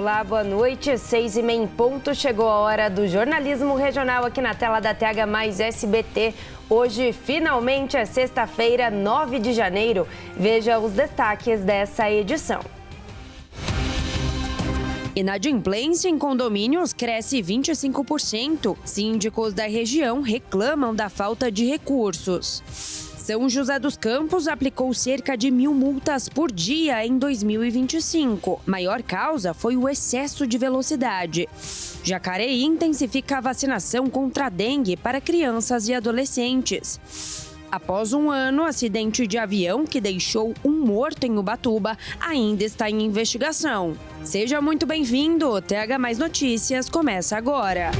Olá, boa noite. 6h30 em ponto. Chegou a hora do jornalismo regional aqui na tela da TH mais SBT. Hoje, finalmente, é sexta-feira, 9 de janeiro. Veja os destaques dessa edição. Inadimplência em condomínios cresce 25%. Síndicos da região reclamam da falta de recursos. São José dos Campos aplicou cerca de 1.000 multas por dia em 2025. Maior causa foi o excesso de velocidade. Jacareí intensifica a vacinação contra a dengue para crianças e adolescentes. Após um ano, acidente de avião que deixou um morto em Ubatuba ainda está em investigação. Seja muito bem-vindo. O TH Mais Notícias começa agora.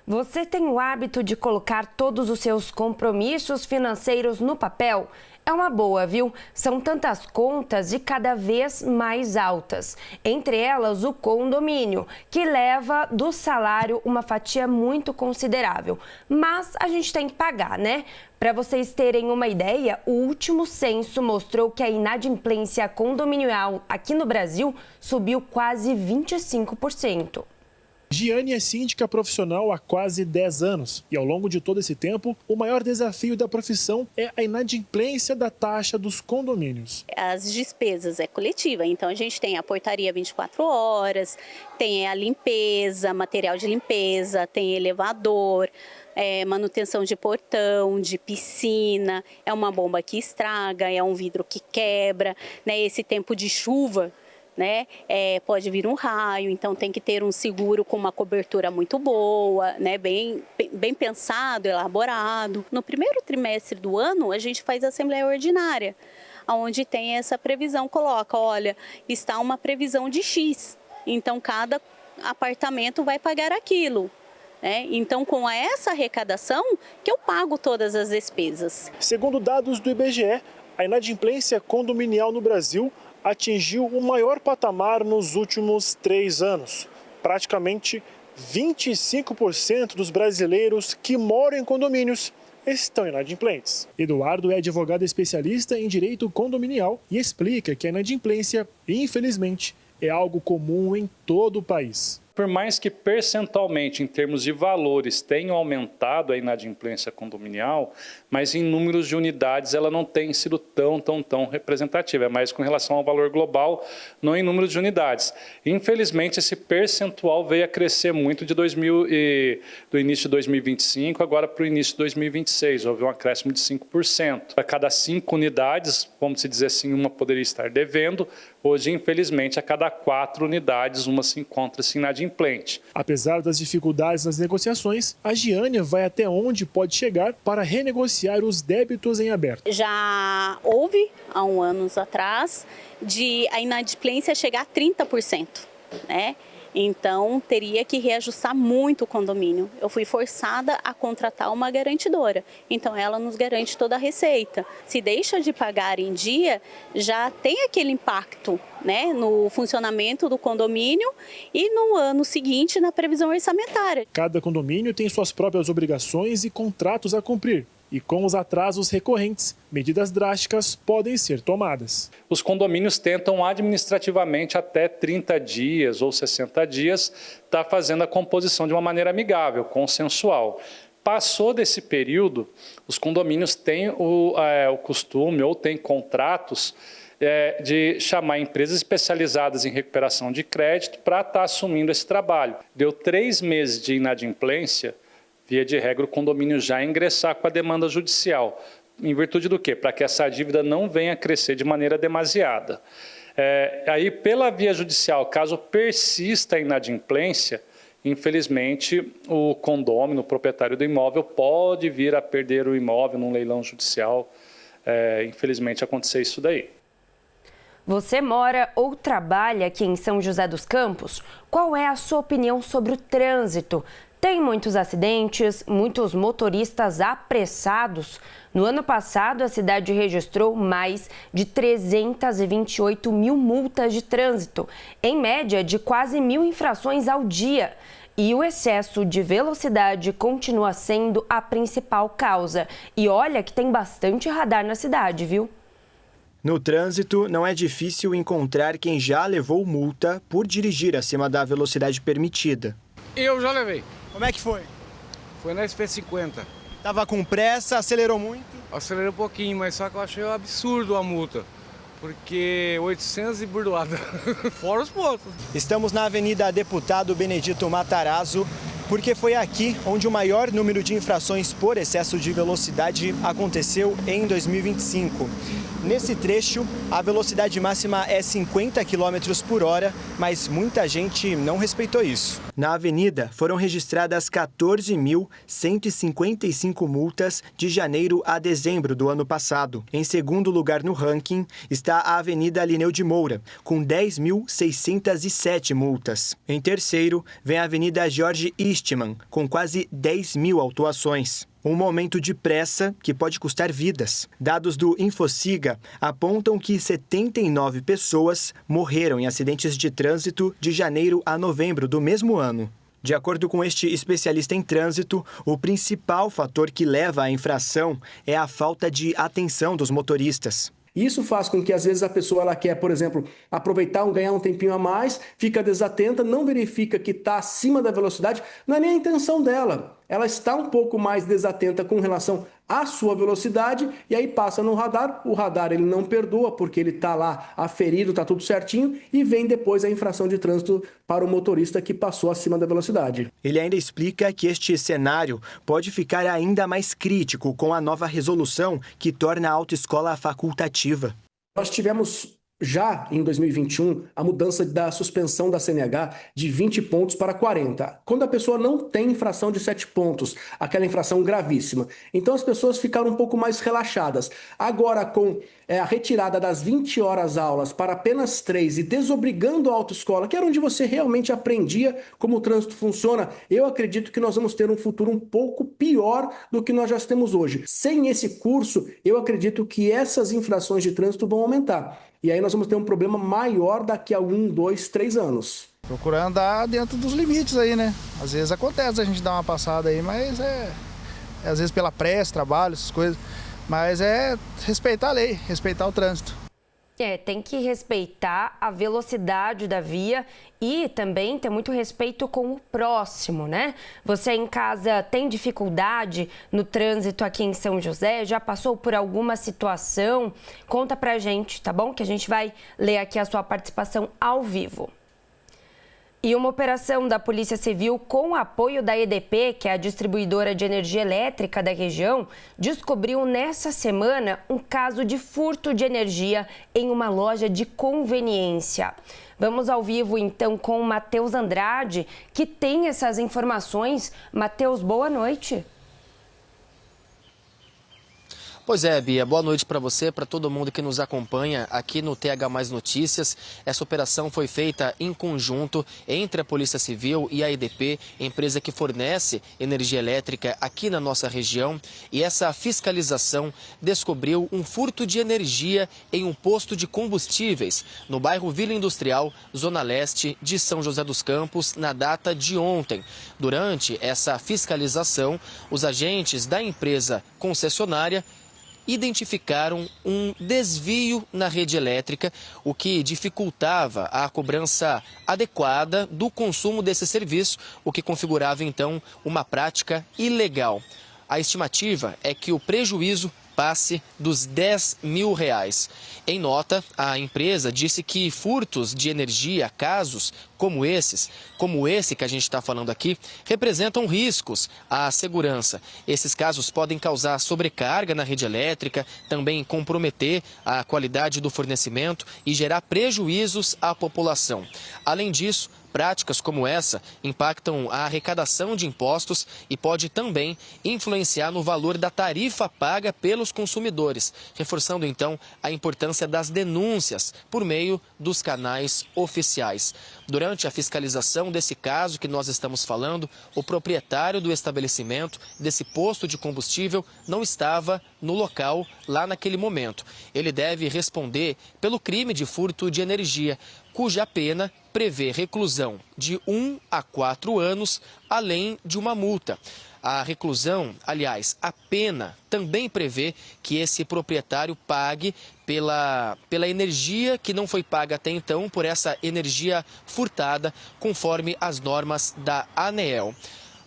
Você tem o hábito de colocar todos os seus compromissos financeiros no papel? É uma boa, viu? São tantas contas e cada vez mais altas. Entre elas, o condomínio, que leva do salário uma fatia muito considerável. Mas a gente tem que pagar, né? Para vocês terem uma ideia, o último censo mostrou que a inadimplência condominial aqui no Brasil subiu quase 25%. Giane é síndica profissional há quase 10 anos e, ao longo de todo esse tempo, o maior desafio da profissão é a inadimplência da taxa dos condomínios. As despesas é coletiva, então a gente tem a portaria 24 horas, tem a limpeza, material de limpeza, tem elevador, manutenção de portão, de piscina, é uma bomba que estraga, é um vidro que quebra, né? Esse tempo de chuva, né? Pode vir um raio, então tem que ter um seguro com uma cobertura muito boa, né? Bem pensado, elaborado. No primeiro trimestre do ano, a gente faz a Assembleia Ordinária, onde tem essa previsão, coloca, olha, está uma previsão de X, então cada apartamento vai pagar aquilo. Então, com essa arrecadação, que eu pago todas as despesas. Segundo dados do IBGE, a inadimplência condominial no Brasil atingiu o maior patamar nos últimos 3 anos. Praticamente 25% dos brasileiros que moram em condomínios estão inadimplentes. Eduardo é advogado especialista em direito condominial e explica que a inadimplência, infelizmente, é algo comum em todo o país. Por mais que percentualmente, em termos de valores, tenham aumentado a inadimplência condominial, mas em números de unidades ela não tem sido tão representativa. É mais com relação ao valor global, não em número de unidades. Infelizmente, esse percentual veio a crescer muito do início de 2025 agora para o início de 2026. Houve um acréscimo de 5%. A cada 5 unidades, vamos dizer assim, uma poderia estar devendo. Hoje, infelizmente, a cada 4 unidades, uma se encontra-se inadimplente. Apesar das dificuldades nas negociações, a Giane vai até onde pode chegar para renegociar os débitos em aberto. Já houve, há anos atrás, de a inadimplência chegar a 30%, né? Então, teria que reajustar muito o condomínio. Eu fui forçada a contratar uma garantidora. Então, ela nos garante toda a receita. Se deixa de pagar em dia, já tem aquele impacto, né, no funcionamento do condomínio e no ano seguinte na previsão orçamentária. Cada condomínio tem suas próprias obrigações e contratos a cumprir. E com os atrasos recorrentes, medidas drásticas podem ser tomadas. Os condomínios tentam administrativamente até 30 dias ou 60 dias estar fazendo a composição de uma maneira amigável, consensual. Passou desse período, os condomínios têm o costume ou têm contratos de chamar empresas especializadas em recuperação de crédito para estar assumindo esse trabalho. Deu 3 meses de inadimplência, via de regra, o condomínio já ingressar com a demanda judicial. Em virtude do quê? Para que essa dívida não venha a crescer de maneira demasiada. Aí, pela via judicial, caso persista a inadimplência, infelizmente, o condômino, o proprietário do imóvel, pode vir a perder o imóvel num leilão judicial. Infelizmente, acontecer isso daí. Você mora ou trabalha aqui em São José dos Campos? Qual é a sua opinião sobre o trânsito? Tem muitos acidentes, muitos motoristas apressados. No ano passado, a cidade registrou mais de 328 mil multas de trânsito, em média de quase 1.000 infrações ao dia. E o excesso de velocidade continua sendo a principal causa. E olha que tem bastante radar na cidade, viu? No trânsito, não é difícil encontrar quem já levou multa por dirigir acima da velocidade permitida. Eu já levei. Como é que foi? Foi na SP50. Tava com pressa, acelerou muito? Acelerei um pouquinho, mas só que eu achei um absurdo a multa. Porque 800 e burdoada, fora os pontos. Estamos na Avenida Deputado Benedito Matarazzo, porque foi aqui onde o maior número de infrações por excesso de velocidade aconteceu em 2025. Nesse trecho, a velocidade máxima é 50 km por hora, mas muita gente não respeitou isso. Na avenida, foram registradas 14.155 multas de janeiro a dezembro do ano passado. Em segundo lugar no ranking está a Avenida Lineu de Moura, com 10.607 multas. Em terceiro, vem a Avenida Jorge Eastman, com quase 10.000 autuações. Um momento de pressa que pode custar vidas. Dados do Infociga apontam que 79 pessoas morreram em acidentes de trânsito de janeiro a novembro do mesmo ano. De acordo com este especialista em trânsito, o principal fator que leva à infração é a falta de atenção dos motoristas. Isso faz com que, às vezes, a pessoa ela quer, por exemplo, aproveitar, ganhar um tempinho a mais, fica desatenta, não verifica que está acima da velocidade, não é nem a intenção dela. Ela está um pouco mais desatenta com relação à sua velocidade e aí passa no radar. O radar ele não perdoa porque ele está lá aferido, está tudo certinho e vem depois a infração de trânsito para o motorista que passou acima da velocidade. Ele ainda explica que este cenário pode ficar ainda mais crítico com a nova resolução que torna a autoescola facultativa. Nós tivemos já em 2021 a mudança da suspensão da CNH de 20 pontos para 40. Quando a pessoa não tem infração de 7 pontos, aquela infração gravíssima. Então as pessoas ficaram um pouco mais relaxadas. Agora com a retirada das 20 horas aulas para apenas 3 e desobrigando a autoescola, que era onde você realmente aprendia como o trânsito funciona, eu acredito que nós vamos ter um futuro um pouco pior do que nós já temos hoje. Sem esse curso, eu acredito que essas infrações de trânsito vão aumentar. E aí nós vamos ter um problema maior daqui a 1, 2, 3 anos. Procurar andar dentro dos limites aí, né? Às vezes acontece a gente dar uma passada aí, mas às vezes pela pressa, trabalho, essas coisas. Mas é respeitar a lei, respeitar o trânsito. Tem que respeitar a velocidade da via e também ter muito respeito com o próximo, né? Você em casa tem dificuldade no trânsito aqui em São José? Já passou por alguma situação? Conta pra gente, tá bom? Que a gente vai ler aqui a sua participação ao vivo. E uma operação da Polícia Civil com o apoio da EDP, que é a distribuidora de energia elétrica da região, descobriu nessa semana um caso de furto de energia em uma loja de conveniência. Vamos ao vivo então com o Matheus Andrade, que tem essas informações. Matheus, boa noite. Pois é, Bia, boa noite para você, para todo mundo que nos acompanha aqui no TH Mais Notícias. Essa operação foi feita em conjunto entre a Polícia Civil e a EDP, empresa que fornece energia elétrica aqui na nossa região. E essa fiscalização descobriu um furto de energia em um posto de combustíveis no bairro Vila Industrial, Zona Leste de São José dos Campos, na data de ontem. Durante essa fiscalização, os agentes da empresa concessionária identificaram um desvio na rede elétrica, o que dificultava a cobrança adequada do consumo desse serviço, o que configurava então uma prática ilegal. A estimativa é que o prejuízo passe dos R$10 mil. Em nota, a empresa disse que furtos de energia, casos como esse que a gente está falando aqui, representam riscos à segurança. Esses casos podem causar sobrecarga na rede elétrica, também comprometer a qualidade do fornecimento e gerar prejuízos à população. Além disso, práticas como essa impactam a arrecadação de impostos e pode também influenciar no valor da tarifa paga pelos consumidores, reforçando então a importância das denúncias por meio dos canais oficiais. Durante a fiscalização desse caso que nós estamos falando, o proprietário do estabelecimento, desse posto de combustível, não estava no local lá naquele momento. Ele deve responder pelo crime de furto de energia. cuja pena prevê reclusão de 1 a 4 anos, além de uma multa. A reclusão, aliás, a pena também prevê que esse proprietário pague pela energia que não foi paga até então, por essa energia furtada, conforme as normas da ANEEL.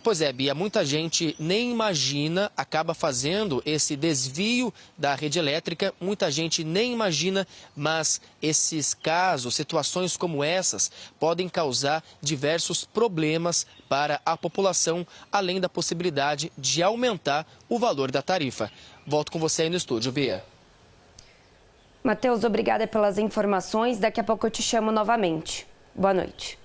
Pois é, Bia, muita gente nem imagina, acaba fazendo esse desvio da rede elétrica, muita gente nem imagina, mas esses casos, situações como essas, podem causar diversos problemas para a população, além da possibilidade de aumentar o valor da tarifa. Volto com você aí no estúdio, Bia. Matheus, obrigada pelas informações. Daqui a pouco eu te chamo novamente. Boa noite.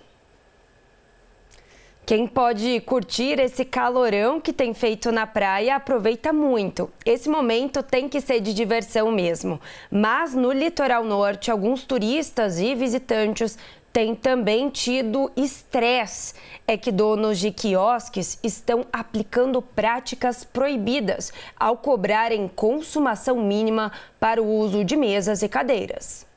Quem pode curtir esse calorão que tem feito na praia, aproveita muito. Esse momento tem que ser de diversão mesmo. Mas no litoral norte, alguns turistas e visitantes têm também tido estresse. É que donos de quiosques estão aplicando práticas proibidas ao cobrarem consumação mínima para o uso de mesas e cadeiras.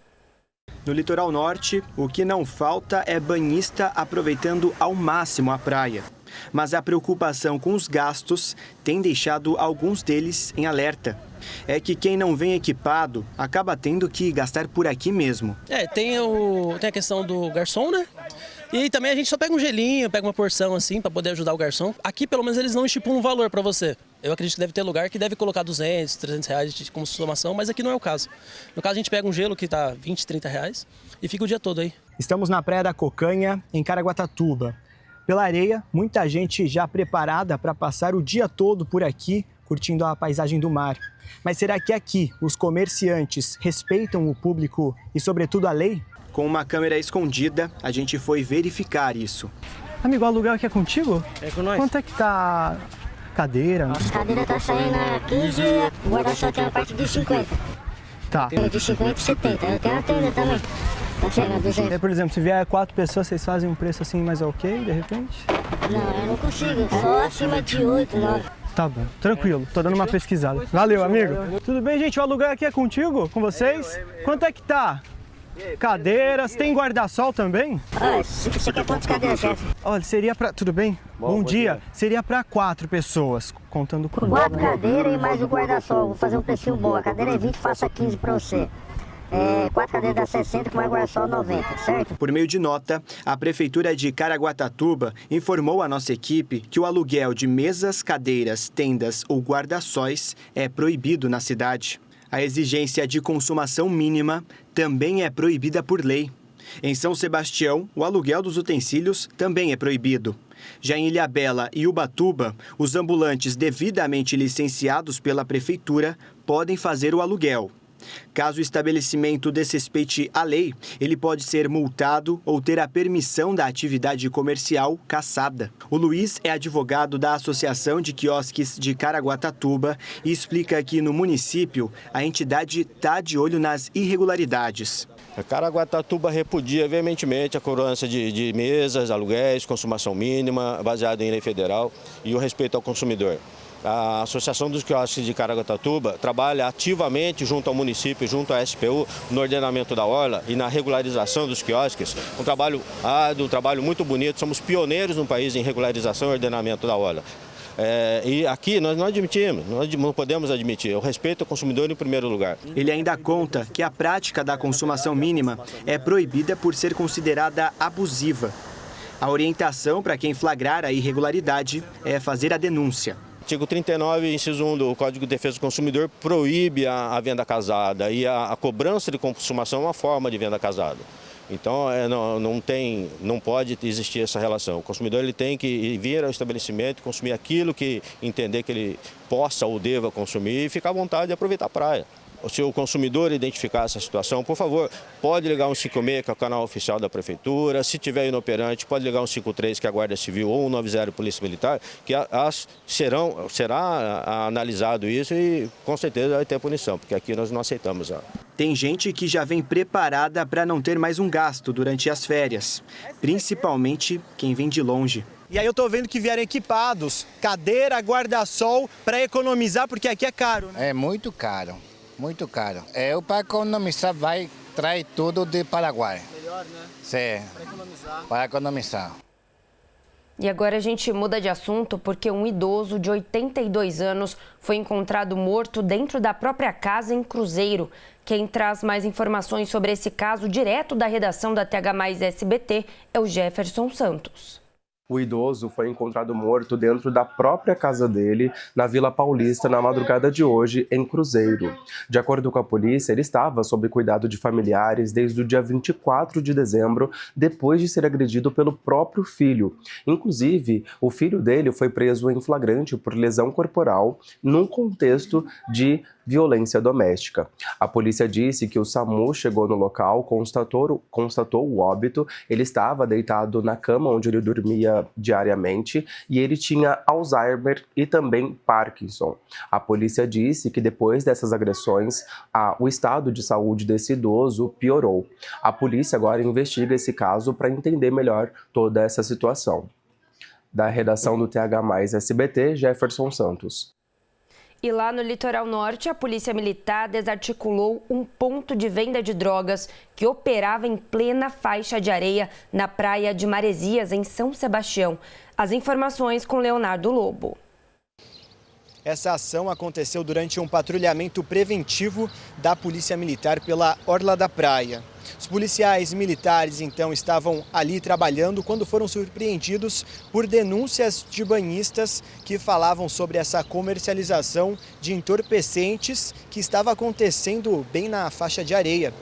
No litoral norte, o que não falta é banhista aproveitando ao máximo a praia. Mas a preocupação com os gastos tem deixado alguns deles em alerta. É que quem não vem equipado acaba tendo que gastar por aqui mesmo. Tem a questão do garçom, né? E também a gente só pega um gelinho, pega uma porção assim para poder ajudar o garçom. Aqui pelo menos eles não estipulam um valor para você. Eu acredito que deve ter lugar que deve colocar 200, 300 reais de consumação, mas aqui não é o caso. No caso a gente pega um gelo que está 20, 30 reais e fica o dia todo aí. Estamos na Praia da Cocanha, em Caraguatatuba. Pela areia, muita gente já preparada para passar o dia todo por aqui, curtindo a paisagem do mar. Mas será que aqui os comerciantes respeitam o público e, sobretudo, a lei? Com uma câmera escondida, a gente foi verificar isso. Amigo, o aluguel aqui é contigo? É com nós. Quanto é que tá a cadeira? A cadeira tá saindo a 15 e o guarda-sol tem a parte de 50. Tá. De 50 e 70. Eu tenho a tenda também. Tá saindo a 200. Por exemplo, se vier 4 pessoas, vocês fazem um preço assim mais ok, de repente? Não, eu não consigo. Só acima de 8, 9. Tá bom, tranquilo. Tô dando uma pesquisada. Valeu, amigo. Tudo bem, gente? O aluguel aqui é contigo? Com vocês? Quanto é que tá? Cadeiras, tem guarda-sol também? Você quer quantas cadeiras, chefe? Olha, seria pra... Tudo bem? Bom dia. Seria pra 4 pessoas, contando com... 4 cadeiras e mais o guarda-sol. Vou fazer um precinho bom. A cadeira é 20, faça 15 pra você. 4 cadeiras dá 60, com mais guarda-sol 90, certo? Por meio de nota, a Prefeitura de Caraguatatuba informou à nossa equipe que o aluguel de mesas, cadeiras, tendas ou guarda-sóis é proibido na cidade. A exigência de consumação mínima também é proibida por lei. Em São Sebastião, o aluguel dos utensílios também é proibido. Já em Ilhabela e Ubatuba, os ambulantes devidamente licenciados pela Prefeitura podem fazer o aluguel. Caso o estabelecimento desrespeite a lei, ele pode ser multado ou ter a permissão da atividade comercial cassada. O Luiz é advogado da Associação de Quiosques de Caraguatatuba e explica que no município a entidade está de olho nas irregularidades. A Caraguatatuba repudia veementemente a cobrança de mesas, aluguéis, consumação mínima, baseada em lei federal e o respeito ao consumidor. A Associação dos Quiosques de Caraguatatuba trabalha ativamente junto ao município, junto à SPU, no ordenamento da orla e na regularização dos quiosques. Um trabalho árduo, um trabalho muito bonito. Somos pioneiros no país em regularização e ordenamento da orla. E aqui nós não admitimos, nós não podemos admitir. O respeito ao consumidor em primeiro lugar. Ele ainda conta que a prática da consumação mínima é proibida por ser considerada abusiva. A orientação para quem flagrar a irregularidade é fazer a denúncia. O artigo 39, inciso 1 do Código de Defesa do Consumidor proíbe a venda casada e a cobrança de consumação é uma forma de venda casada. Então não pode existir essa relação. O consumidor ele tem que vir ao estabelecimento, consumir aquilo que entender que ele possa ou deva consumir e ficar à vontade de aproveitar a praia. Se o consumidor identificar essa situação, por favor, pode ligar um 56, que é o canal oficial da Prefeitura. Se tiver inoperante, pode ligar um 53, que é a Guarda Civil, ou um 90, Polícia Militar, que será analisado isso e com certeza vai ter punição, porque aqui nós não aceitamos. Tem gente que já vem preparada para não ter mais um gasto durante as férias, principalmente quem vem de longe. E aí eu tô vendo que vieram equipados, cadeira, guarda-sol, para economizar, porque aqui é caro, né? É muito caro. Muito caro. Eu, para economizar, traz tudo de Paraguai. melhor, né? Sim, para economizar. E agora a gente muda de assunto porque um idoso de 82 anos foi encontrado morto dentro da própria casa em Cruzeiro. Quem traz mais informações sobre esse caso direto da redação da TH+SBT é o Jefferson Santos. O idoso foi encontrado morto dentro da própria casa dele, na Vila Paulista, na madrugada de hoje, em Cruzeiro. De acordo com a polícia, ele estava sob cuidado de familiares desde o dia 24 de dezembro, depois de ser agredido pelo próprio filho. Inclusive, o filho dele foi preso em flagrante por lesão corporal, num contexto de violência doméstica. A polícia disse que o SAMU chegou no local, constatou o óbito. Ele estava deitado na cama onde ele dormia diariamente e ele tinha Alzheimer e também Parkinson. A polícia disse que depois dessas agressões, o estado de saúde desse idoso piorou. A polícia agora investiga esse caso para entender melhor toda essa situação. Da redação do TH+SBT, Jefferson Santos. E lá no litoral norte, a Polícia Militar desarticulou um ponto de venda de drogas que operava em plena faixa de areia na praia de Maresias, em São Sebastião. As informações com Leonardo Lobo. Essa ação aconteceu durante um patrulhamento preventivo da Polícia Militar pela orla da praia. Os policiais militares, então, estavam ali trabalhando quando foram surpreendidos por denúncias de banhistas que falavam sobre essa comercialização de entorpecentes que estava acontecendo bem na faixa de areia.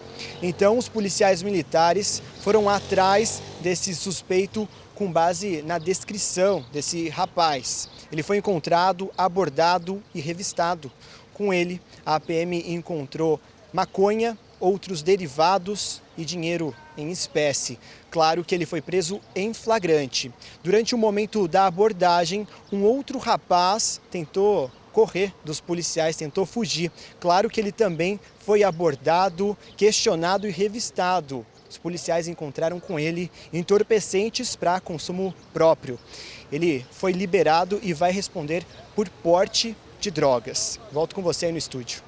Então, os policiais militares foram atrás desse suspeito com base na descrição desse rapaz. Ele foi encontrado, abordado e revistado. Com ele, a PM encontrou maconha, outros derivados e dinheiro em espécie. Claro que ele foi preso em flagrante. Durante o momento da abordagem, um outro rapaz tentou correr dos policiais, tentou fugir. Claro que ele também foi abordado, questionado e revistado. Os policiais encontraram com ele entorpecentes para consumo próprio. Ele foi liberado e vai responder por porte de drogas. Volto com você aí no estúdio.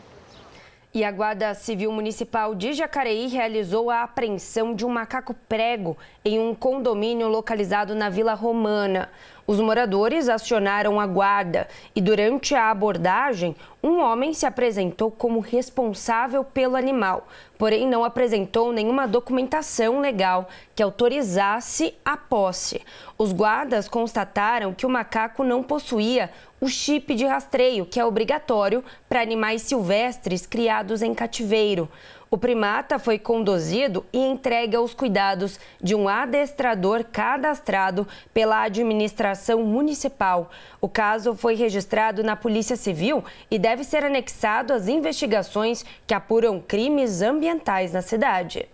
E a Guarda Civil Municipal de Jacareí realizou a apreensão de um macaco prego em um condomínio localizado na Vila Romana. Os moradores acionaram a guarda e durante a abordagem, um homem se apresentou como responsável pelo animal, porém não apresentou nenhuma documentação legal que autorizasse a posse. Os guardas constataram que o macaco não possuía o chip de rastreio, que é obrigatório para animais silvestres criados em cativeiro. O primata foi conduzido e entregue aos cuidados de um adestrador cadastrado pela administração municipal. O caso foi registrado na Polícia Civil e deve ser anexado às investigações que apuram crimes ambientais na cidade.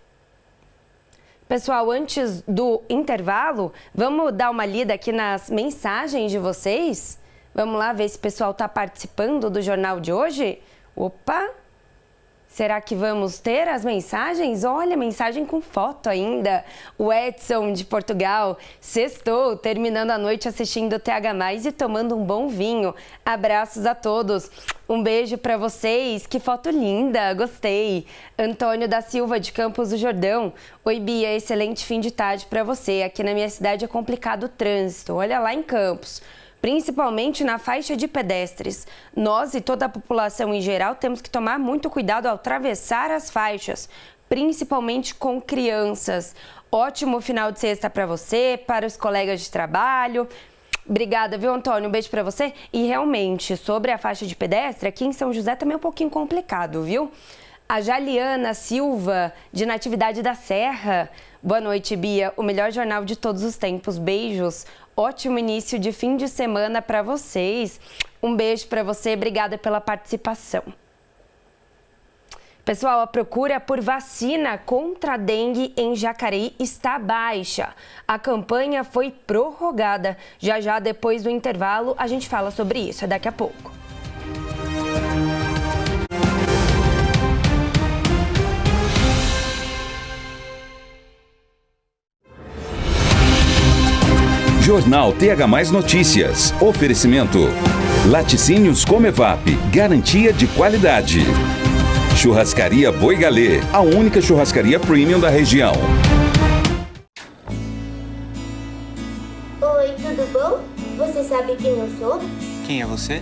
Pessoal, antes do intervalo, vamos dar uma lida aqui nas mensagens de vocês? Vamos lá ver se o pessoal está participando do jornal de hoje? Opa! Será que vamos ter as mensagens? Olha, mensagem com foto ainda. O Edson de Portugal, sextou, terminando a noite assistindo o TH+, e tomando um bom vinho. Abraços a todos. Um beijo para vocês. Que foto linda, gostei. Antônio da Silva, de Campos do Jordão. Oi, Bia, excelente fim de tarde para você. Aqui na minha cidade é complicado o trânsito. Olha lá em Campos. Principalmente na faixa de pedestres. Nós e toda a população em geral temos que tomar muito cuidado ao atravessar as faixas, principalmente com crianças. Ótimo final de sexta para você, para os colegas de trabalho. Obrigada, viu, Antônio? Um beijo para você. E realmente, sobre a faixa de pedestre, aqui em São José também é um pouquinho complicado, viu? A Jaliana Silva, de Natividade da Serra. Boa noite, Bia. O melhor jornal de todos os tempos. Beijos. Ótimo início de fim de semana para vocês. Um beijo para você. Obrigada pela participação. Pessoal, a procura por vacina contra a dengue em Jacareí está baixa. A campanha foi prorrogada. Já depois do intervalo, a gente fala sobre isso. É daqui a pouco. Jornal TH+ Notícias. Oferecimento. Laticínios Comevap. Garantia de qualidade. Churrascaria Boi Galê. A única churrascaria premium da região. Alô? Você sabe quem eu sou? Quem é você?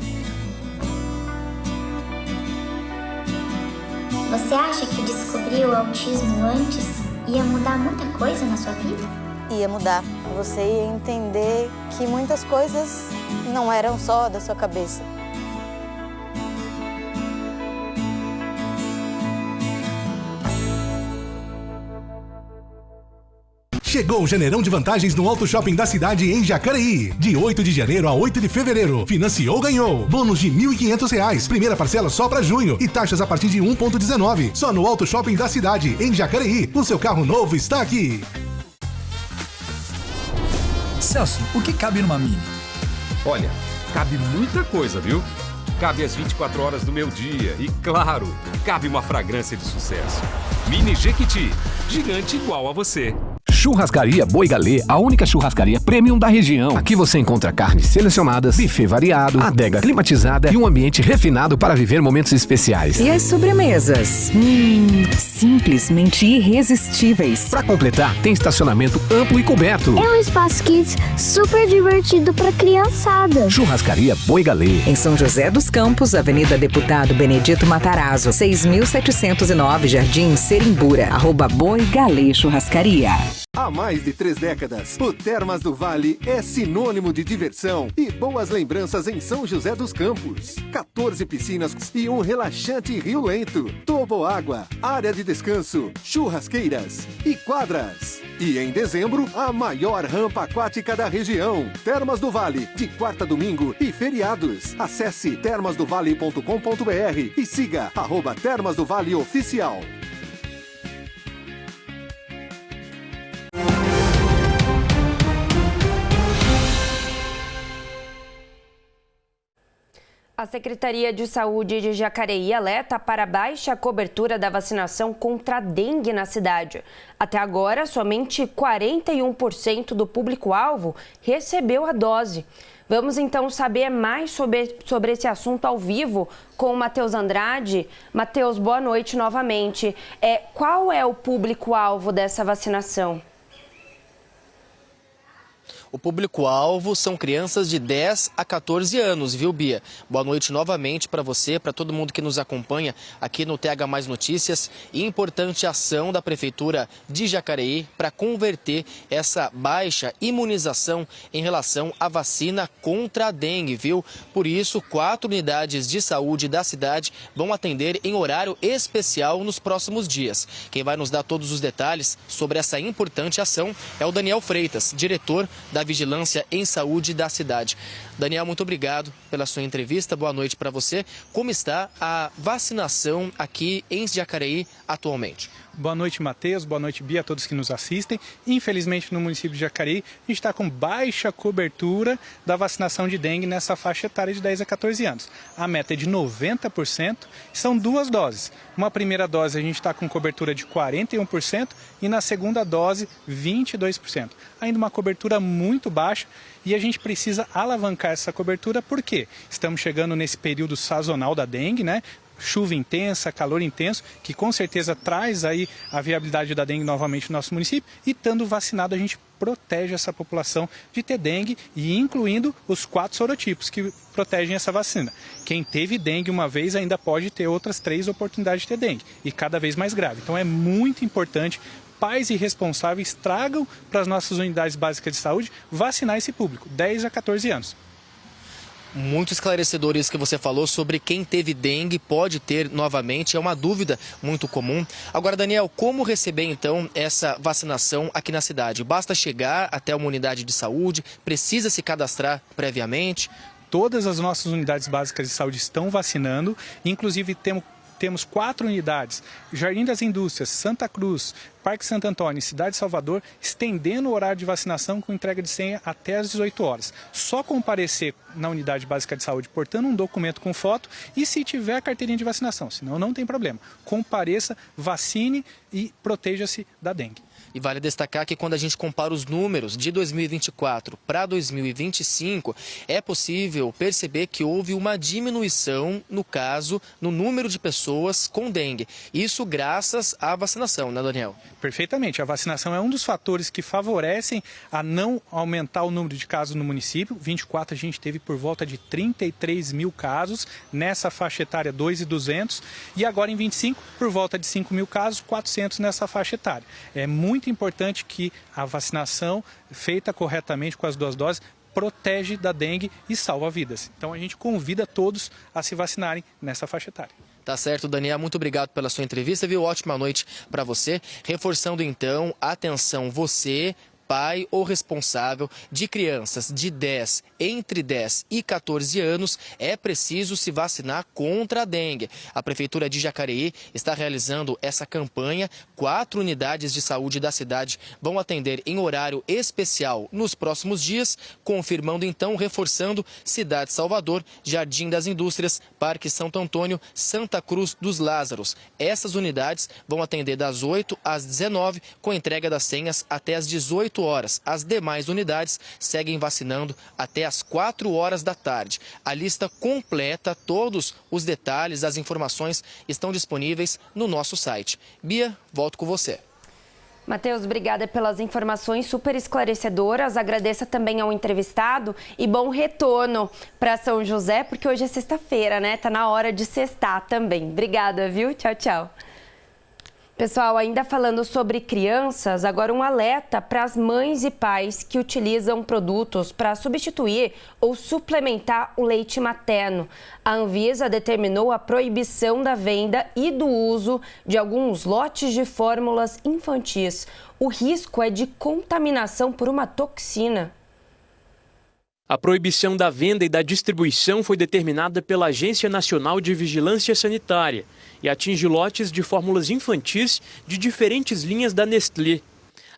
Você acha que descobrir o autismo antes ia mudar muita coisa na sua vida? Ia mudar. Você ia entender que muitas coisas não eram só da sua cabeça. Chegou o Janeirão de vantagens no Auto Shopping da cidade em Jacareí. De 8 de janeiro a 8 de fevereiro. Financiou, ganhou. Bônus de R$ 1.500. Primeira parcela só para junho. E taxas a partir de 1,19. Só no Auto Shopping da cidade, em Jacareí. O seu carro novo está aqui. Celso, o que cabe numa Mini? Olha, cabe muita coisa, viu? Cabe as 24 horas do meu dia. E claro, cabe uma fragrância de sucesso. Mini Jequiti. Gigante igual a você. Churrascaria Boi Galê, a única churrascaria premium da região. Aqui você encontra carnes selecionadas, buffet variado, adega climatizada e um ambiente refinado para viver momentos especiais. E as sobremesas? Simplesmente irresistíveis. Para completar, tem estacionamento amplo e coberto. É um espaço kids super divertido para criançada. Churrascaria Boi Galê. Em São José dos Campos, Avenida Deputado Benedito Matarazzo, 6.709 Jardim Serimbura. @Boi Galê Churrascaria. Há mais de 3 décadas, o Termas do Vale é sinônimo de diversão e boas lembranças em São José dos Campos. 14 piscinas e um relaxante rio lento, toboágua, área de descanso, churrasqueiras e quadras. E em dezembro, a maior rampa aquática da região. Termas do Vale, de quarta a domingo e feriados. Acesse termasdovale.com.br e siga @Termas do Vale Oficial. A Secretaria de Saúde de Jacareí alerta para a baixa cobertura da vacinação contra a dengue na cidade. Até agora, somente 41% do público-alvo recebeu a dose. Vamos então saber mais sobre esse assunto ao vivo com o Matheus Andrade. Matheus, boa noite novamente. Qual é o público-alvo dessa vacinação? O público-alvo são crianças de 10 a 14 anos, viu, Bia? Boa noite novamente para você, para todo mundo que nos acompanha aqui no TH Mais Notícias. E importante ação da Prefeitura de Jacareí para converter essa baixa imunização em relação à vacina contra a dengue, viu? Por isso, 4 unidades de saúde da cidade vão atender em horário especial nos próximos dias. Quem vai nos dar todos os detalhes sobre essa importante ação é o Daniel Freitas, diretor da Vigilância em Saúde da cidade. Daniel, muito obrigado pela sua entrevista. Boa noite para você. Como está a vacinação aqui em Jacareí atualmente? Boa noite, Matheus. Boa noite, Bia, a todos que nos assistem. Infelizmente, no município de Jacareí, a gente está com baixa cobertura da vacinação de dengue nessa faixa etária de 10 a 14 anos. A meta é de 90%, são 2 doses. Uma primeira dose a gente está com cobertura de 41% e na segunda dose 22%. Ainda uma cobertura muito baixa e a gente precisa alavancar essa cobertura porque estamos chegando nesse período sazonal da dengue, né? Chuva intensa, calor intenso, que com certeza traz aí a viabilidade da dengue novamente no nosso município e estando vacinado a gente protege essa população de ter dengue e incluindo os 4 sorotipos que protegem essa vacina. Quem teve dengue uma vez ainda pode ter outras 3 oportunidades de ter dengue e cada vez mais grave. Então é muito importante pais e responsáveis tragam para as nossas unidades básicas de saúde vacinar esse público, 10 a 14 anos. Muito esclarecedor isso que você falou sobre quem teve dengue pode ter novamente, é uma dúvida muito comum. Agora, Daniel, como receber então essa vacinação aqui na cidade? Basta chegar até uma unidade de saúde? Precisa se cadastrar previamente? Todas as nossas unidades básicas de saúde estão vacinando, inclusive temos 4 unidades, Jardim das Indústrias, Santa Cruz, Parque Santo Antônio e Cidade de Salvador, estendendo o horário de vacinação com entrega de senha até às 18 horas. Só comparecer na unidade básica de saúde portando um documento com foto e se tiver a carteirinha de vacinação, senão não tem problema. Compareça, vacine e proteja-se da dengue. E vale destacar que quando a gente compara os números de 2024 para 2025, é possível perceber que houve uma diminuição, no número de pessoas com dengue. Isso graças à vacinação, né, Daniel? Perfeitamente. A vacinação é um dos fatores que favorecem a não aumentar o número de casos no município. 24 a gente teve por volta de 33 mil casos, nessa faixa etária 2.200, e agora em 25 por volta de 5 mil casos, 400 nessa faixa etária. É muito importante que a vacinação feita corretamente com as 2 doses protege da dengue e salva vidas. Então a gente convida todos a se vacinarem nessa faixa etária. Tá certo, Daniel. Muito obrigado pela sua entrevista, viu? Ótima noite para você. Reforçando então, atenção, você, pai ou responsável de crianças entre 10 e 14 anos, é preciso se vacinar contra a dengue. A Prefeitura de Jacareí está realizando essa campanha. 4 unidades de saúde da cidade vão atender em horário especial nos próximos dias, confirmando então, reforçando, Cidade Salvador, Jardim das Indústrias, Parque Santo Antônio, Santa Cruz dos Lázaros. Essas unidades vão atender das 8 às 19, com entrega das senhas até às 18 horas. As demais unidades seguem vacinando até às 4 horas da tarde. A lista completa, todos os detalhes, as informações estão disponíveis no nosso site. Bia, volto com você. Matheus, obrigada pelas informações super esclarecedoras. Agradeço também ao entrevistado e bom retorno para São José, porque hoje é sexta-feira, né? Tá na hora de sextar também. Obrigada, viu? Tchau, tchau. Pessoal, ainda falando sobre crianças, agora um alerta para as mães e pais que utilizam produtos para substituir ou suplementar o leite materno. A Anvisa determinou a proibição da venda e do uso de alguns lotes de fórmulas infantis. O risco é de contaminação por uma toxina. A proibição da venda e da distribuição foi determinada pela Agência Nacional de Vigilância Sanitária e atinge lotes de fórmulas infantis de diferentes linhas da Nestlé.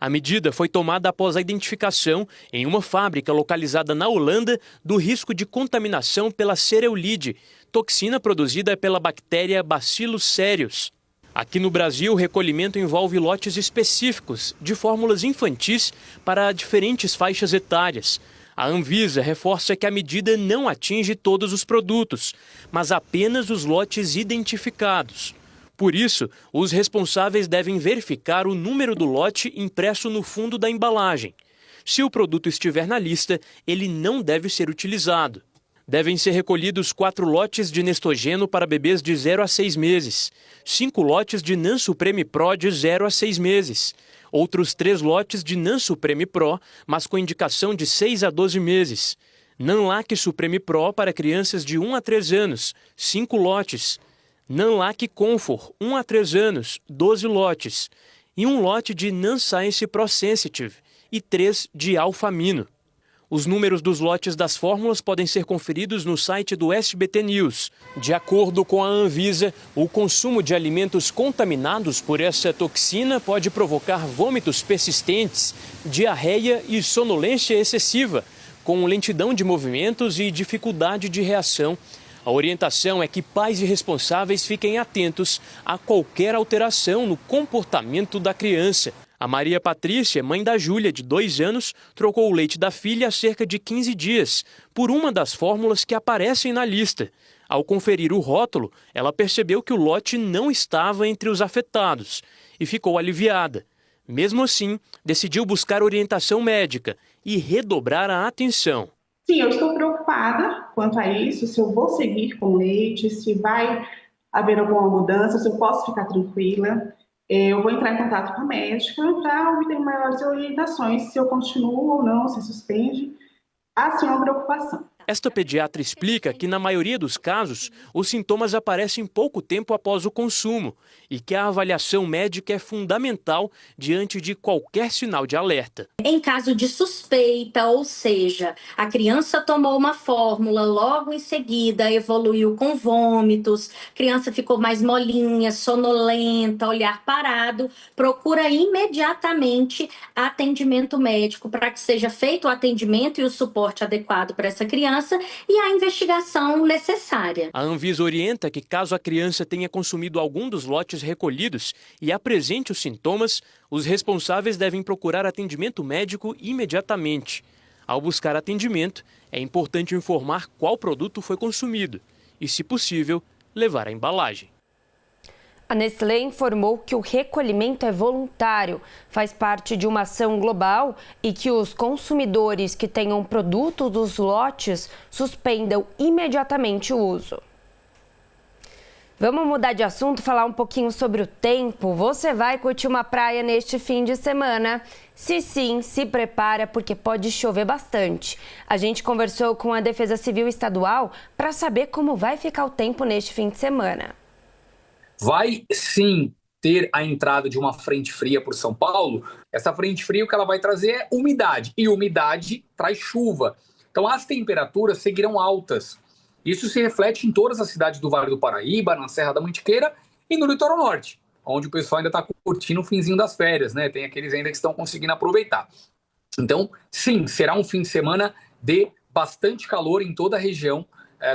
A medida foi tomada após a identificação, em uma fábrica localizada na Holanda, do risco de contaminação pela cereulide, toxina produzida pela bactéria Bacillus cereus. Aqui no Brasil, o recolhimento envolve lotes específicos de fórmulas infantis para diferentes faixas etárias. A Anvisa reforça que a medida não atinge todos os produtos, mas apenas os lotes identificados. Por isso, os responsáveis devem verificar o número do lote impresso no fundo da embalagem. Se o produto estiver na lista, ele não deve ser utilizado. Devem ser recolhidos 4 lotes de Nestogeno para bebês de 0 a 6 meses, 5 lotes de Nan Supreme Pro de 0 a 6 meses, outros 3 lotes de Nan Supreme Pro, mas com indicação de 6 a 12 meses, Nan Lac Supreme Pro para crianças de 1 a 3 anos, 5 lotes, Nan Lac Comfort 1 a 3 anos, 12 lotes, e 1 lote de Nan Science Pro Sensitive e 3 de Alfamino. Os números dos lotes das fórmulas podem ser conferidos no site do SBT News. De acordo com a Anvisa, o consumo de alimentos contaminados por essa toxina pode provocar vômitos persistentes, diarreia e sonolência excessiva, com lentidão de movimentos e dificuldade de reação. A orientação é que pais e responsáveis fiquem atentos a qualquer alteração no comportamento da criança. A Maria Patrícia, mãe da Júlia, de 2 anos, trocou o leite da filha há cerca de 15 dias por uma das fórmulas que aparecem na lista. Ao conferir o rótulo, ela percebeu que o lote não estava entre os afetados e ficou aliviada. Mesmo assim, decidiu buscar orientação médica e redobrar a atenção. Sim, eu estou preocupada quanto a isso, se eu vou seguir com leite, se vai haver alguma mudança, se eu posso ficar tranquila. Eu vou entrar em contato com a médica para obter maiores orientações, se eu continuo ou não, se suspende. Assim é uma preocupação. Esta pediatra explica que, na maioria dos casos, os sintomas aparecem pouco tempo após o consumo e que a avaliação médica é fundamental diante de qualquer sinal de alerta. Em caso de suspeita, ou seja, a criança tomou uma fórmula, logo em seguida evoluiu com vômitos, criança ficou mais molinha, sonolenta, olhar parado, procura imediatamente atendimento médico para que seja feito o atendimento e o suporte adequado para essa criança criança e a investigação necessária. A Anvisa orienta que, caso a criança tenha consumido algum dos lotes recolhidos e apresente os sintomas, os responsáveis devem procurar atendimento médico imediatamente. Ao buscar atendimento, é importante informar qual produto foi consumido e, se possível, levar a embalagem. A Nestlé informou que o recolhimento é voluntário, faz parte de uma ação global e que os consumidores que tenham produto dos lotes suspendam imediatamente o uso. Vamos mudar de assunto, falar um pouquinho sobre o tempo. Você vai curtir uma praia neste fim de semana? Se sim, se prepara porque pode chover bastante. A gente conversou com a Defesa Civil Estadual para saber como vai ficar o tempo neste fim de semana. Vai sim ter a entrada de uma frente fria por São Paulo. Essa frente fria, o que ela vai trazer é umidade, e umidade traz chuva. Então as temperaturas seguirão altas. Isso se reflete em todas as cidades do Vale do Paraíba, na Serra da Mantiqueira e no Litoral Norte, onde o pessoal ainda está curtindo o finzinho das férias, né? Tem aqueles ainda que estão conseguindo aproveitar. Então, sim, será um fim de semana de bastante calor em toda a região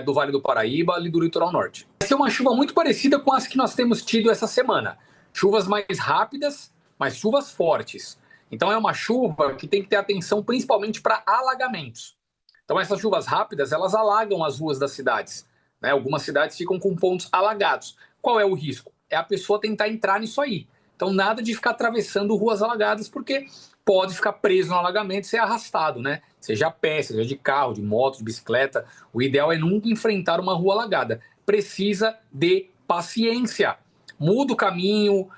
do Vale do Paraíba e do Litoral Norte. Vai ser uma chuva muito parecida com as que nós temos tido essa semana. Chuvas mais rápidas, mas chuvas fortes. Então é uma chuva que tem que ter atenção principalmente para alagamentos. Então essas chuvas rápidas, elas alagam as ruas das cidades, né? Algumas cidades ficam com pontos alagados. Qual é o risco? É a pessoa tentar entrar nisso aí. Então nada de ficar atravessando ruas alagadas, porque pode ficar preso no alagamento e ser arrastado, né? Seja a pé, seja de carro, de moto, de bicicleta. O ideal é nunca enfrentar uma rua alagada. Precisa de paciência. Muda o caminho,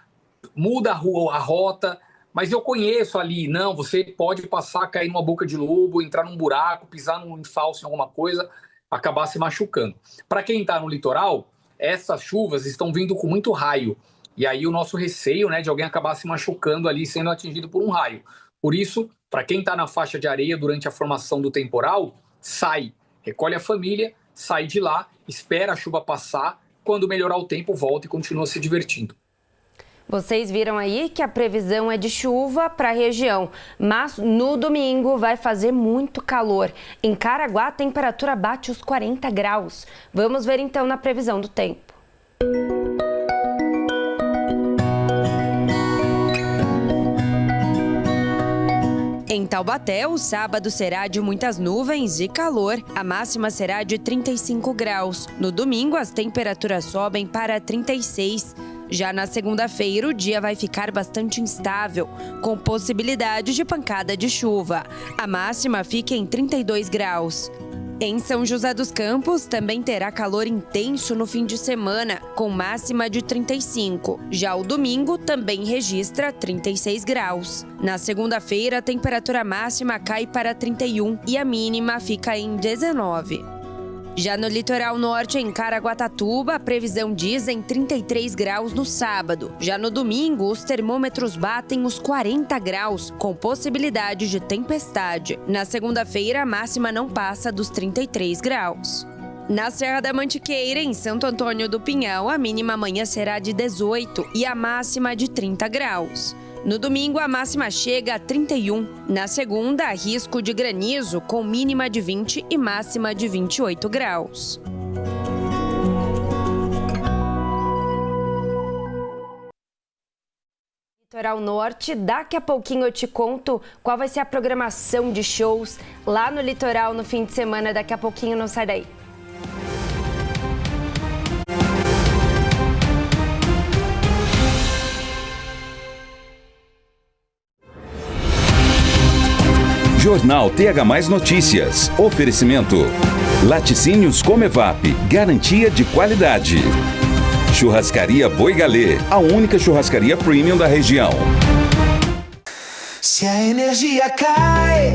muda a rota, mas eu conheço ali, não, você pode passar, cair numa boca de lobo, entrar num buraco, pisar num falso em alguma coisa, acabar se machucando. Para quem está no litoral, essas chuvas estão vindo com muito raio. E aí o nosso receio, né, de alguém acabar se machucando ali, sendo atingido por um raio. Por isso, para quem está na faixa de areia durante a formação do temporal, sai, recolhe a família, sai de lá, espera a chuva passar, quando melhorar o tempo, volta e continua se divertindo. Vocês viram aí que a previsão é de chuva para a região, mas no domingo vai fazer muito calor. Em Caraguá, a temperatura bate os 40 graus. Vamos ver então na previsão do tempo. Em Taubaté, o sábado será de muitas nuvens e calor. A máxima será de 35 graus. No domingo, as temperaturas sobem para 36. Já na segunda-feira, o dia vai ficar bastante instável, com possibilidade de pancada de chuva. A máxima fica em 32 graus. Em São José dos Campos, também terá calor intenso no fim de semana, com máxima de 35. Já o domingo também registra 36 graus. Na segunda-feira, a temperatura máxima cai para 31 e a mínima fica em 19. Já no litoral norte, em Caraguatatuba, a previsão diz em 33 graus no sábado. Já no domingo, os termômetros batem os 40 graus, com possibilidade de tempestade. Na segunda-feira, a máxima não passa dos 33 graus. Na Serra da Mantiqueira, em Santo Antônio do Pinhal, a mínima amanhã será de 18 e a máxima de 30 graus. No domingo, a máxima chega a 31. Na segunda, há risco de granizo, com mínima de 20 e máxima de 28 graus. Litoral Norte, daqui a pouquinho eu te conto qual vai ser a programação de shows lá no litoral no fim de semana. Daqui a pouquinho, não sai daí. Jornal TH+ Notícias. Oferecimento. Laticínios Comevap. Garantia de qualidade. Churrascaria Boi Galê. A única churrascaria premium da região. Se a energia cai,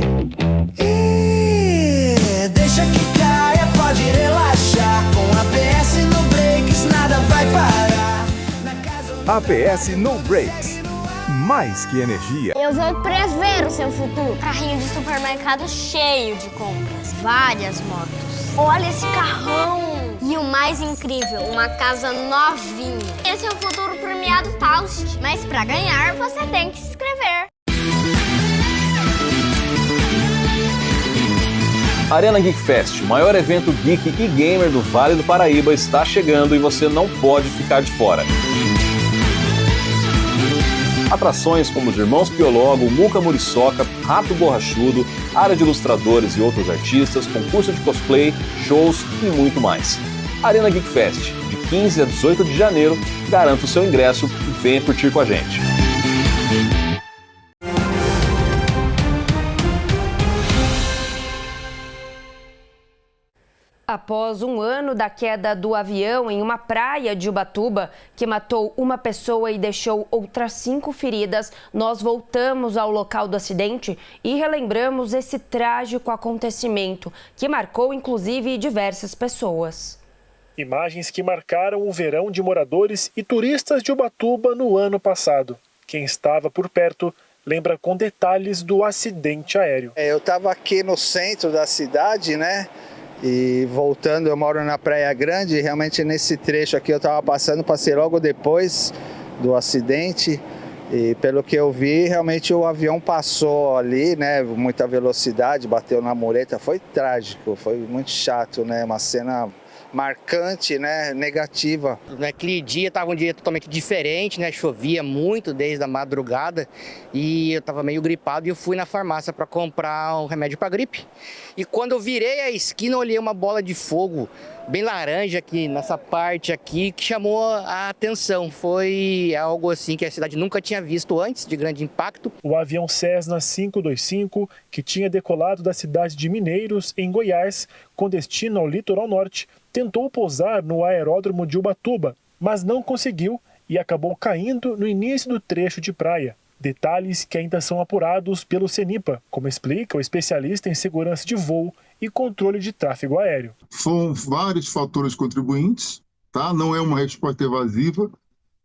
deixa que caia, pode relaxar. Com APS No Brakes nada vai parar. APS No Brakes. Mais que energia. Eu vou prever o seu futuro. Carrinho de supermercado cheio de compras. Várias motos. Olha esse carrão. E o mais incrível, uma casa novinha. Esse é o futuro premiado Taust. Mas para ganhar, você tem que se inscrever. A Arena Geek Fest, o maior evento geek e gamer do Vale do Paraíba, está chegando e você não pode ficar de fora. Atrações como os Irmãos Piologo, Muca Muriçoca, Rato Borrachudo, área de ilustradores e outros artistas, concurso de cosplay, shows e muito mais. Arena Geek Fest, de 15 a 18 de janeiro, garanta o seu ingresso e venha curtir com a gente. Após um ano da queda do avião em uma praia de Ubatuba, que matou uma pessoa e deixou outras 5 feridas, nós voltamos ao local do acidente e relembramos esse trágico acontecimento, que marcou inclusive diversas pessoas. Imagens que marcaram o verão de moradores e turistas de Ubatuba no ano passado. Quem estava por perto lembra com detalhes do acidente aéreo. Eu estava aqui no centro da cidade, né? E voltando, eu moro na Praia Grande, realmente nesse trecho aqui eu estava passando, passei logo depois do acidente. E pelo que eu vi, realmente o avião passou ali, né? Muita velocidade, bateu na mureta, foi trágico, foi muito chato, né? Uma cena marcante, né, negativa. Naquele dia estava um dia totalmente diferente, né, chovia muito desde a madrugada e eu estava meio gripado e eu fui na farmácia para comprar um remédio para gripe. E quando eu virei a esquina, eu olhei uma bola de fogo bem laranja aqui, nessa parte aqui, que chamou a atenção. Foi algo assim que a cidade nunca tinha visto antes, de grande impacto. O avião Cessna 525, que tinha decolado da cidade de Mineiros, em Goiás, com destino ao litoral norte, tentou pousar no aeródromo de Ubatuba, mas não conseguiu e acabou caindo no início do trecho de praia. Detalhes que ainda são apurados pelo CENIPA, como explica o especialista em segurança de voo e controle de tráfego aéreo. São vários fatores contribuintes, tá? Não é uma resposta evasiva,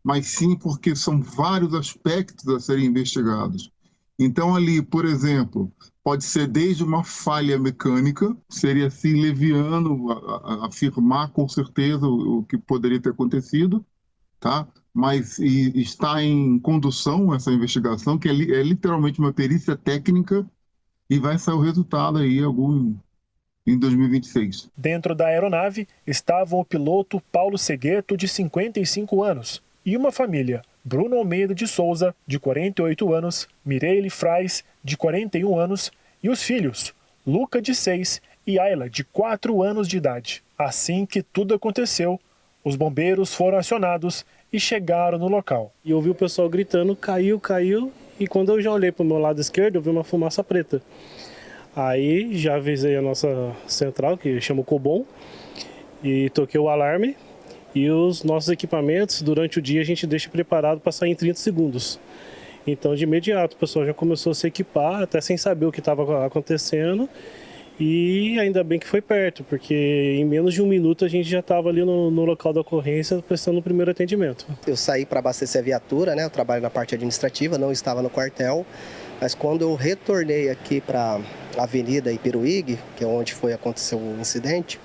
mas sim porque são vários aspectos a serem investigados. Então ali, por exemplo, pode ser desde uma falha mecânica, seria assim leviano afirmar com certeza o que poderia ter acontecido, tá? Mas está em condução essa investigação, que é literalmente uma perícia técnica e vai sair o resultado aí em 2026. Dentro da aeronave estavam o piloto Paulo Segueto, de 55 anos, e uma família: Bruno Almeida de Souza, de 48 anos, Mireille Frais, de 41 anos, e os filhos, Luca, de 6, e Ayla, de 4 anos de idade. Assim que tudo aconteceu, os bombeiros foram acionados e chegaram no local. E eu vi o pessoal gritando, caiu, e quando eu já olhei para o meu lado esquerdo, eu vi uma fumaça preta. Aí já avisei a nossa central, que chama o Cobom, e toquei o alarme. E os nossos equipamentos, durante o dia, a gente deixa preparado para sair em 30 segundos. Então, de imediato, o pessoal já começou a se equipar, até sem saber o que estava acontecendo. E ainda bem que foi perto, porque em menos de um minuto a gente já estava ali no local da ocorrência prestando o primeiro atendimento. Eu saí para abastecer a viatura, né? Eu trabalho na parte administrativa, não estava no quartel. Mas quando eu retornei aqui para a Avenida Iperuígue, que é onde aconteceu o incidente,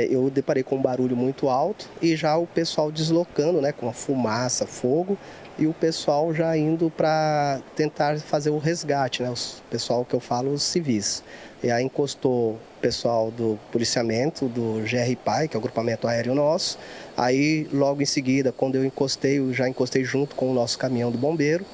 eu deparei com um barulho muito alto e já o pessoal deslocando, né, com a fumaça, fogo, e o pessoal já indo para tentar fazer o resgate, né, o pessoal que eu falo, os civis. E aí encostou o pessoal do policiamento, do GRPAI, que é o grupamento aéreo nosso. Aí logo em seguida, quando eu já encostei junto com o nosso caminhão do bombeiro.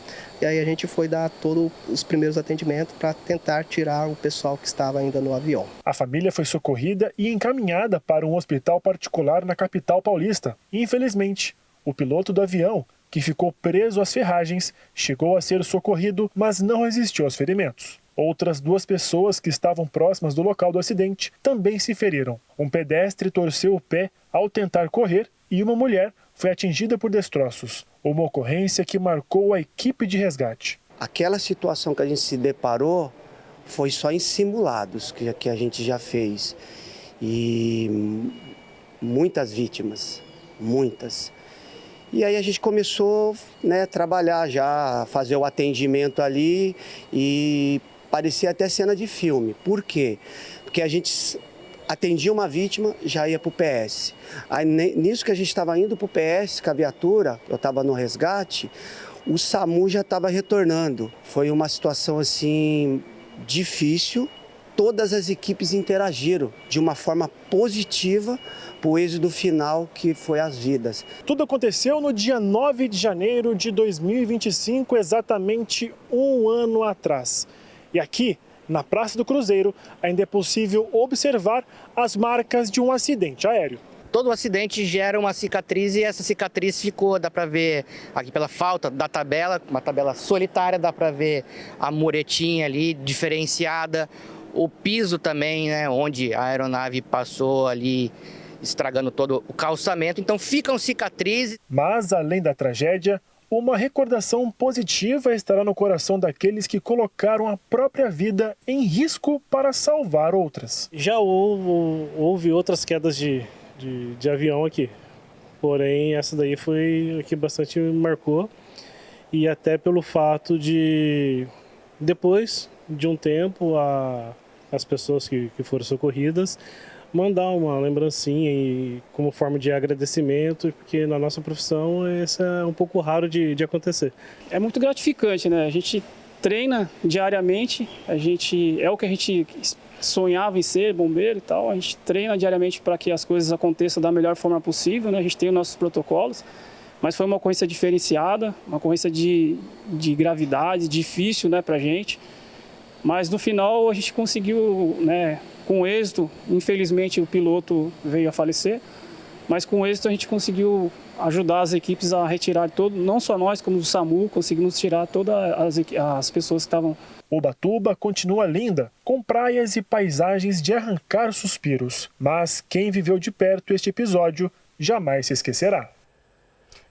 E aí a gente foi dar todos os primeiros atendimentos para tentar tirar o pessoal que estava ainda no avião. A família foi socorrida e encaminhada para um hospital particular na capital paulista. Infelizmente, o piloto do avião, que ficou preso às ferragens, chegou a ser socorrido, mas não resistiu aos ferimentos. Outras 2 pessoas que estavam próximas do local do acidente também se feriram. Um pedestre torceu o pé ao tentar correr e uma mulher foi atingida por destroços. Uma ocorrência que marcou a equipe de resgate. Aquela situação que a gente se deparou foi só em simulados que a gente já fez. E muitas vítimas, muitas. E aí a gente começou, né, a trabalhar já, fazer o atendimento ali e parecia até cena de filme. Por quê? Porque a gente atendia uma vítima, já ia para o PS. Aí, nisso que a gente estava indo para o PS com a viatura, eu estava no resgate, o SAMU já estava retornando. Foi uma situação assim difícil. todas as equipes interagiram de uma forma positiva para o êxito final, que foi as vidas. Tudo aconteceu no dia 9 de janeiro de 2025, exatamente um ano atrás. E aqui, na Praça do Cruzeiro, ainda é possível observar as marcas de um acidente aéreo. Todo acidente gera uma cicatriz e essa cicatriz ficou, dá para ver aqui pela falta da tabela, uma tabela solitária, dá para ver a muretinha ali diferenciada, o piso também, né, onde a aeronave passou ali, estragando todo o calçamento, então ficam cicatrizes. Mas, além da tragédia, uma recordação positiva estará no coração daqueles que colocaram a própria vida em risco para salvar outras. Já houve outras quedas de avião aqui, porém essa daí foi a que bastante me marcou, e até pelo fato de, depois de um tempo, as pessoas que foram socorridas mandar uma lembrancinha e, como forma de agradecimento, porque na nossa profissão isso é um pouco raro de acontecer. É muito gratificante, né? A gente treina diariamente, é o que a gente sonhava em ser, bombeiro e tal. A gente treina diariamente para que as coisas aconteçam da melhor forma possível, né? A gente tem os nossos protocolos, mas foi uma ocorrência diferenciada, uma ocorrência de gravidade, difícil, né, para a gente. Mas no final a gente conseguiu, né, com êxito. Infelizmente o piloto veio a falecer, mas com êxito a gente conseguiu ajudar as equipes a retirar não só nós, como o SAMU, conseguimos tirar todas as pessoas que estavam. Ubatuba continua linda, com praias e paisagens de arrancar suspiros. Mas quem viveu de perto este episódio jamais se esquecerá.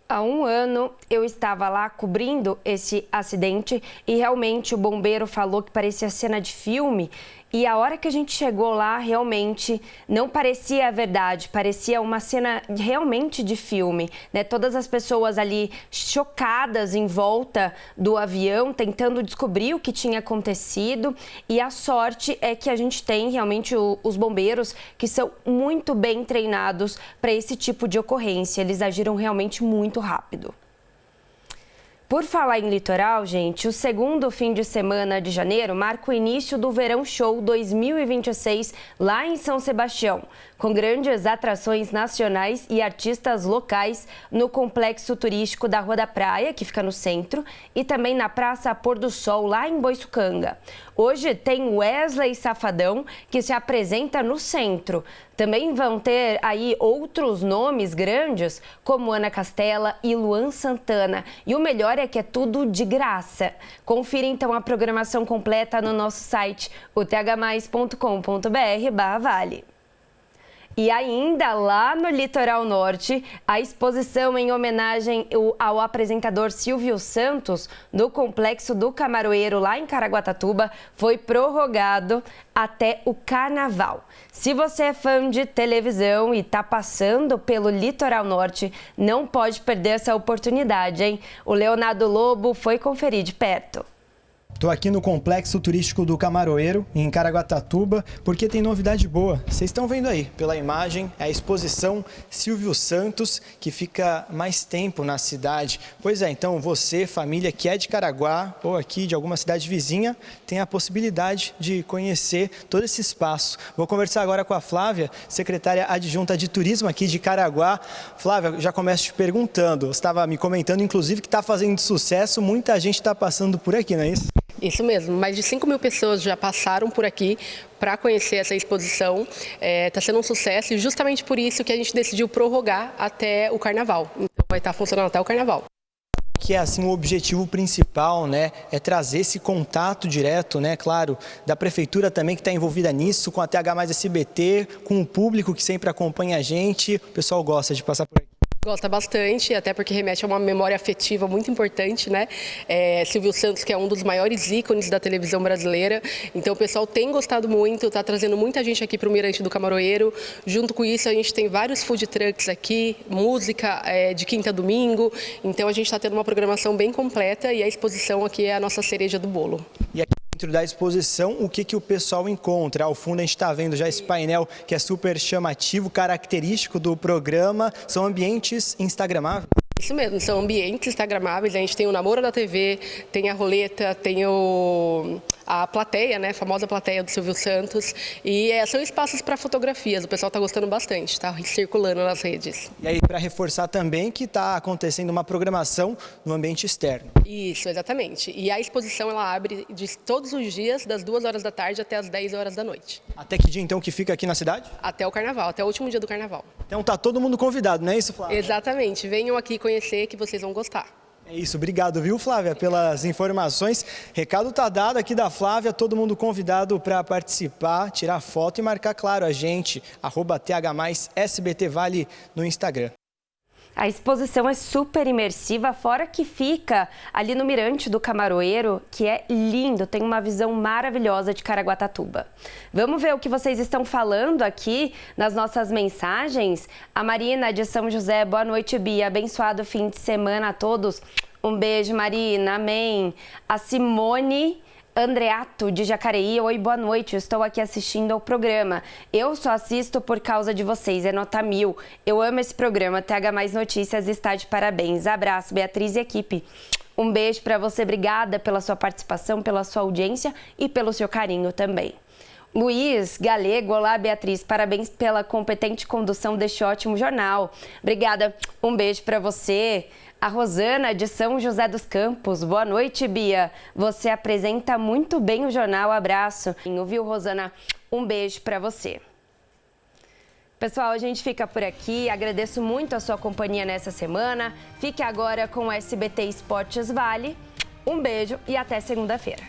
Há um ano eu estava lá cobrindo esse acidente e realmente o bombeiro falou que parecia cena de filme. E a hora que a gente chegou lá, realmente não parecia a verdade, parecia uma cena realmente de filme, né? Todas as pessoas ali chocadas em volta do avião, tentando descobrir o que tinha acontecido. E a sorte é que a gente tem realmente os bombeiros que são muito bem treinados para esse tipo de ocorrência. Eles agiram realmente muito rápido. Por falar em litoral, gente, o segundo fim de semana de janeiro marca o início do Verão Show 2026 lá em São Sebastião, com grandes atrações nacionais e artistas locais no complexo turístico da Rua da Praia, que fica no centro, e também na Praça Pôr do Sol, lá em Boiçucanga. Hoje tem Wesley Safadão, que se apresenta no centro. Também vão ter aí outros nomes grandes, como Ana Castela e Luan Santana. E o melhor é que é tudo de graça. Confira então a programação completa no nosso site, o thmais.com.br/vale. E ainda lá no Litoral Norte, a exposição em homenagem ao apresentador Silvio Santos, no Complexo do Camaroeiro, lá em Caraguatatuba, foi prorrogado até o Carnaval. Se você é fã de televisão e está passando pelo Litoral Norte, não pode perder essa oportunidade, hein? O Leonardo Lobo foi conferir de perto. Estou aqui no Complexo Turístico do Camaroeiro, em Caraguatatuba, porque tem novidade boa. Vocês estão vendo aí, pela imagem, a exposição Silvio Santos, que fica mais tempo na cidade. Pois é, então você, família que é de Caraguá ou aqui de alguma cidade vizinha, tem a possibilidade de conhecer todo esse espaço. Vou conversar agora com a Flávia, secretária adjunta de turismo aqui de Caraguá. Flávia, já começo te perguntando, você estava me comentando, inclusive, que está fazendo sucesso, muita gente está passando por aqui, não é isso? Isso mesmo, mais de 5 mil pessoas já passaram por aqui para conhecer essa exposição. Está sendo um sucesso e justamente por isso que a gente decidiu prorrogar até o Carnaval. Então vai estar funcionando até o Carnaval. Que é assim o objetivo principal, né, é trazer esse contato direto, né, claro, da prefeitura também que está envolvida nisso, com a TH+SBT, com o público que sempre acompanha a gente. O pessoal gosta de passar por aqui. Gosta bastante, até porque remete a uma memória afetiva muito importante, né? Silvio Santos, que é um dos maiores ícones da televisão brasileira. Então o pessoal tem gostado muito, está trazendo muita gente aqui para o Mirante do Camaroeiro. Junto com isso a gente tem vários food trucks aqui, música de quinta a domingo. Então a gente está tendo uma programação bem completa e a exposição aqui é a nossa cereja do bolo. E aqui dentro da exposição, o que o pessoal encontra? Ao fundo a gente está vendo já esse painel que é super chamativo, característico do programa. São ambientes instagramáveis. Isso mesmo, são ambientes instagramáveis, a gente tem o Namoro da TV, tem a roleta, tem a plateia, né, a famosa plateia do Silvio Santos, e são espaços para fotografias, o pessoal está gostando bastante, está circulando nas redes. E aí, para reforçar também que está acontecendo uma programação no ambiente externo. Isso, exatamente. E a exposição ela abre de todos os dias, das 2 horas da tarde até as 10 horas da noite. Até que dia então que fica aqui na cidade? Até o carnaval, até o último dia do carnaval. Então tá todo mundo convidado, não é isso, Flávia? Exatamente, venham aqui conhecer que vocês vão gostar. É isso, obrigado, viu, Flávia, pelas informações. Recado tá dado aqui da Flávia, todo mundo convidado para participar, tirar foto e marcar, claro, a gente, @TH+SBTVale no Instagram. A exposição é super imersiva, fora que fica ali no Mirante do Camaroeiro, que é lindo, tem uma visão maravilhosa de Caraguatatuba. Vamos ver o que vocês estão falando aqui nas nossas mensagens. A Marina de São José, boa noite, Bia, abençoado fim de semana a todos. Um beijo, Marina, amém. A Simone Andreato, de Jacareí, oi, boa noite, eu estou aqui assistindo ao programa. Eu só assisto por causa de vocês, é nota 1000. Eu amo esse programa, TH Mais Notícias está de parabéns. Abraço, Beatriz e equipe. Um beijo para você, obrigada pela sua participação, pela sua audiência e pelo seu carinho também. Luiz Galego, olá Beatriz, parabéns pela competente condução deste ótimo jornal. Obrigada, um beijo para você. A Rosana de São José dos Campos, boa noite, Bia. Você apresenta muito bem o jornal, abraço. Viu, Rosana? Um beijo para você. Pessoal, a gente fica por aqui, agradeço muito a sua companhia nessa semana. Fique agora com o SBT Esportes Vale. Um beijo e até segunda-feira.